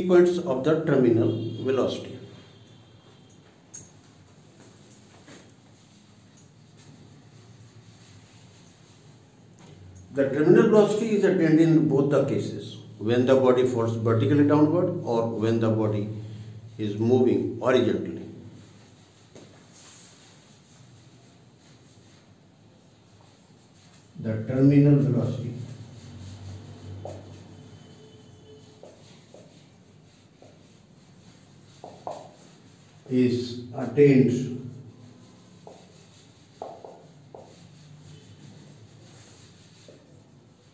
Points of the terminal velocity. The terminal velocity is attained in both the cases, when the body falls vertically downward or when the body is moving horizontally. The terminal velocity is attained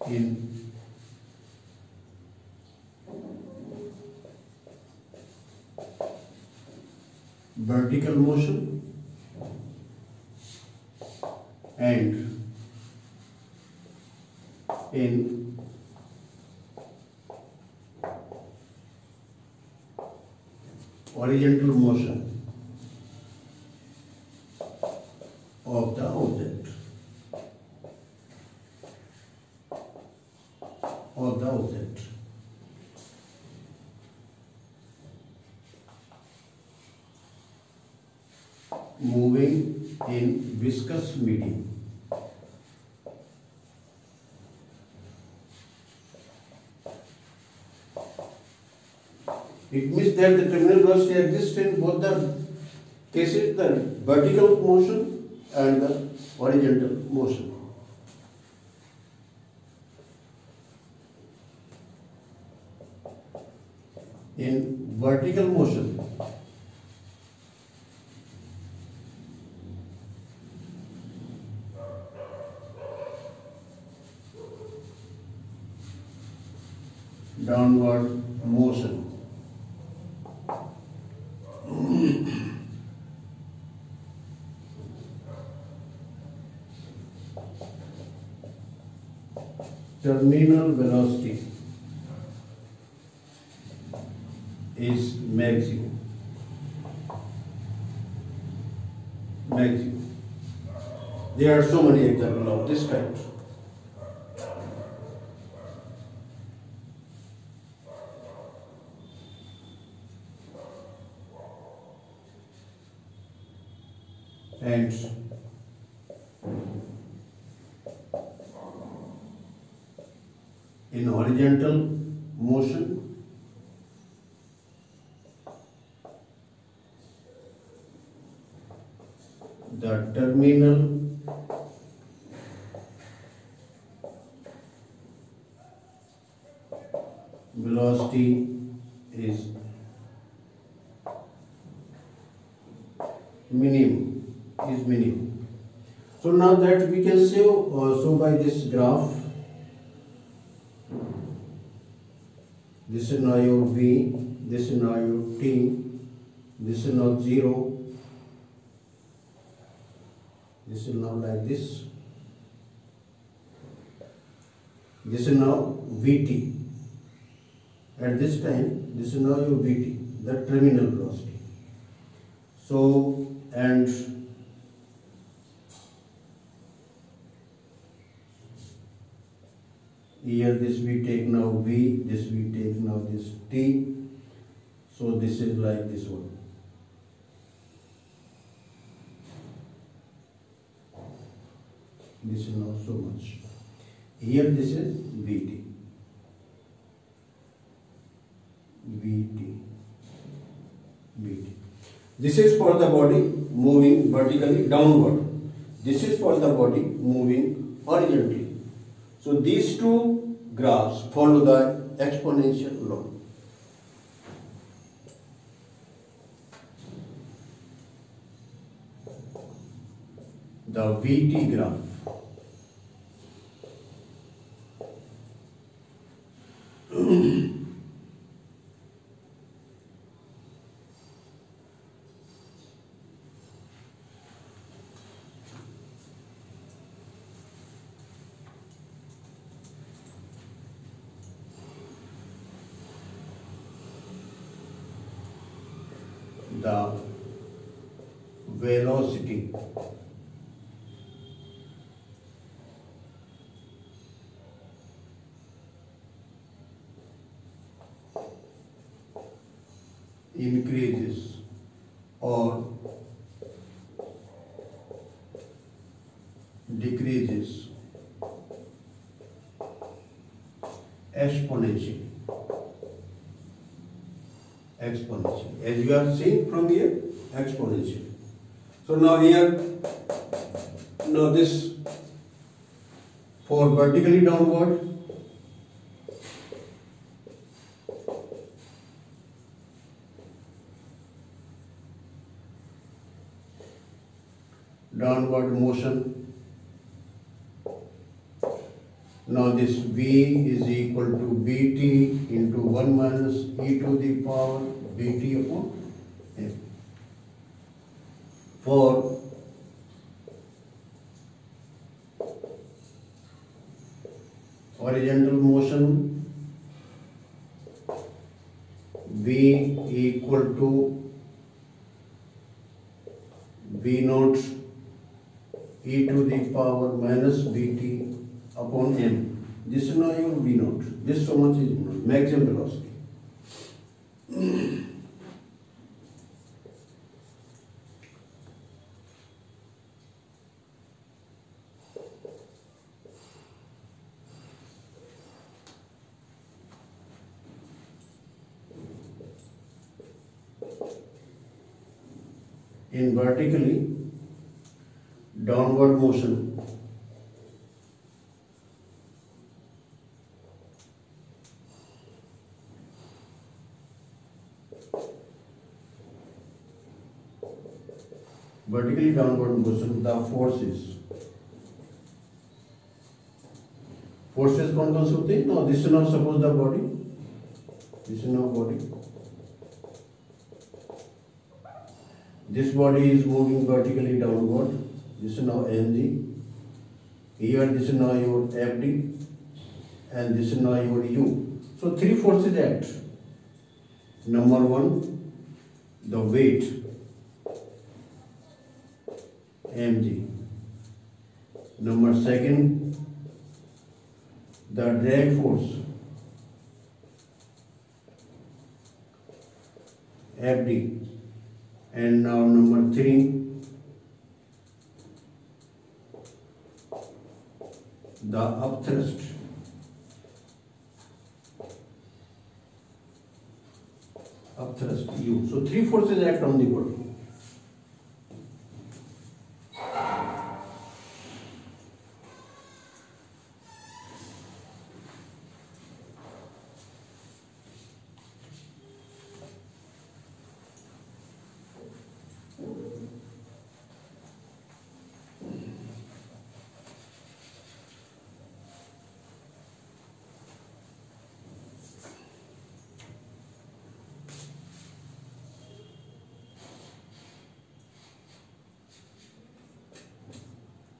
in vertical motion and in horizontal motion of the object. Moving in viscous medium. It means that the terminal velocity exists in both the cases, the vertical motion and the horizontal motion. In vertical motion, downward motion, terminal velocity is maximum. There are so many examples of this kind. And in horizontal motion, the terminal velocity is minimum. So now that we can say, so by this graph, this is now your V, this is now your T, this is now 0, this is now like this, this is now Vt. At this time, this is now your Vt, the terminal velocity. So, and here this we take now V, this we take now this T, so this is like this one. This is now so much. Here this is Vt. This is for the body moving vertically downward. This is for the body moving horizontally. So these two graphs follow the exponential law. The Vt graph the velocity increases or decreases exponentially. As you are seeing from here, exponentially. So now here, now this for vertically downward, motion. Now this V is equal to Bt into 1 minus e to the power Bt upon f. For horizontal motion, V equal to V naught e to the power minus Bt upon m. This is now your V naught. This so much is maximum velocity. In vertically downward motion, the forces कौन कौन से होते हैं? Now this is now suppose the body, this is now body. This body is moving vertically downward. This is now mg. Here this is now your fd, and this is now your u. So three forces act. Number one, the weight mg. Number second, the drag force fd. And now number three, the upthrust U. So three forces act on the body.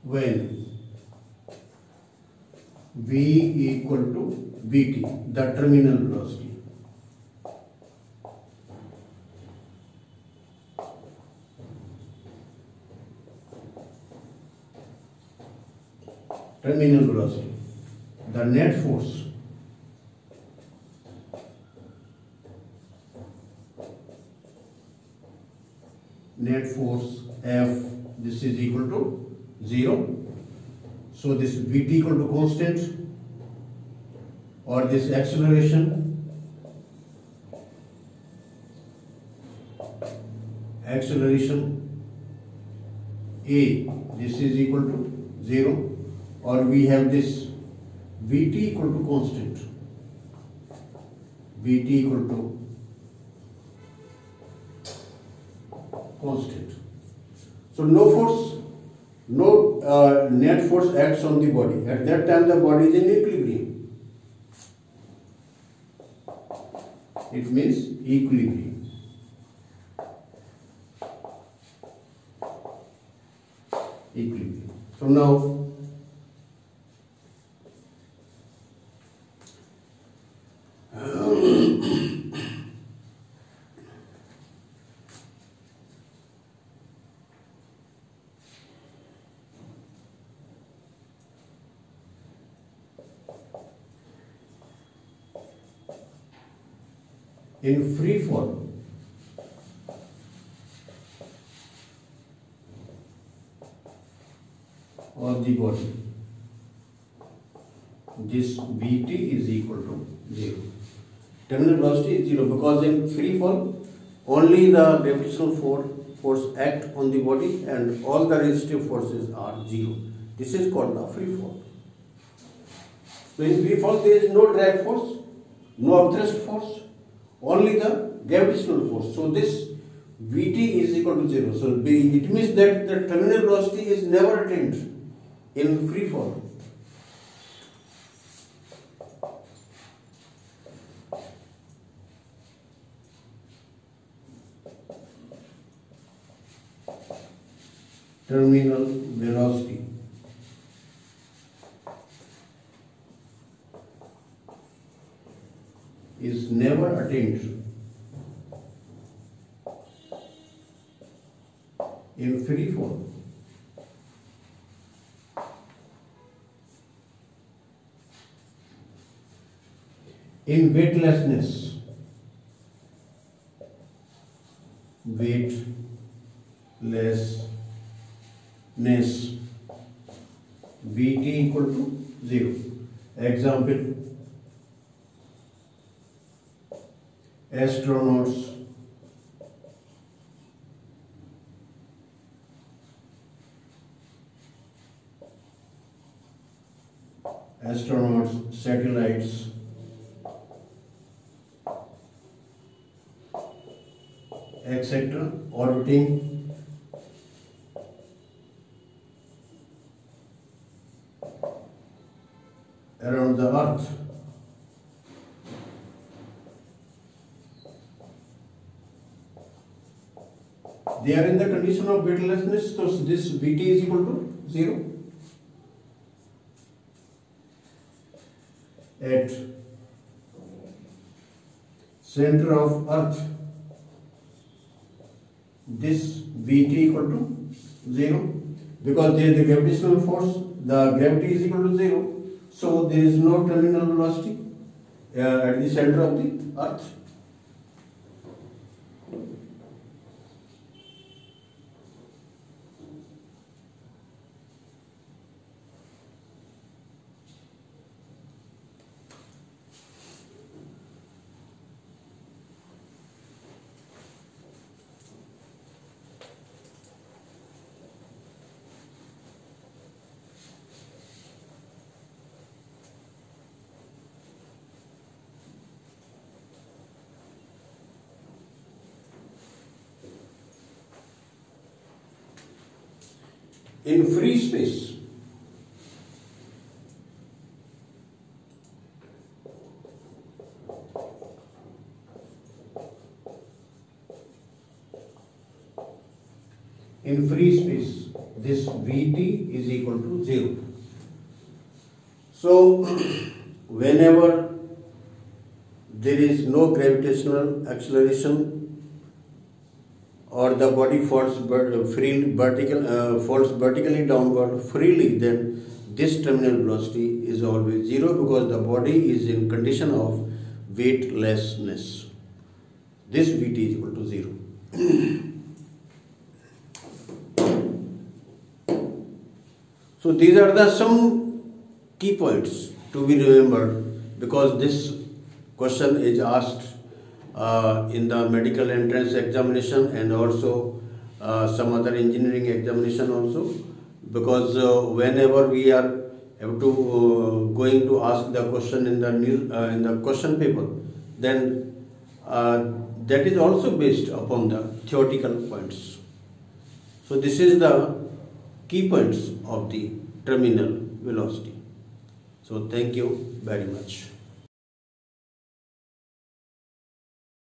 When V equal to Bt, the terminal velocity. Terminal velocity. The net force F, this is equal to 0. So this Vt equal to constant, or this acceleration A, this is equal to 0, or we have this Vt equal to constant, So no force, no net force acts on the body. At that time the body is in equilibrium. It means equilibrium. So now in free fall, of the body, this Vt is equal to 0. Terminal velocity is 0 because in free fall only the gravitational force act on the body and all the resistive forces are 0. This is called the free fall. So in free fall there is no drag force, no upthrust force, only the gravitational force. So this Vt is equal to 0. So it means that the terminal velocity is never attained in free fall. Terminal velocity is never attained in free fall. In weightlessness, Vt equal to 0. Example, astronauts satellites, etc. orbiting around the Earth. They are in the condition of weightlessness, so this Vt is equal to 0. At center of Earth, this Vt equal to 0 because there is the gravitational force, the gravity is equal to 0, so there is no terminal velocity at the center of the Earth. In free space, this Vt is equal to 0. So whenever there is no gravitational acceleration or the body falls vertically downward freely, then this terminal velocity is always 0 because the body is in condition of weightlessness. This Vt is equal to 0. So these are the some key points to be remembered because this question is asked in the medical entrance examination and also some other engineering examination also, because whenever we are going to ask the question in the question paper, then that is also based upon the theoretical points. So this is the key points of the terminal velocity. So thank you very much.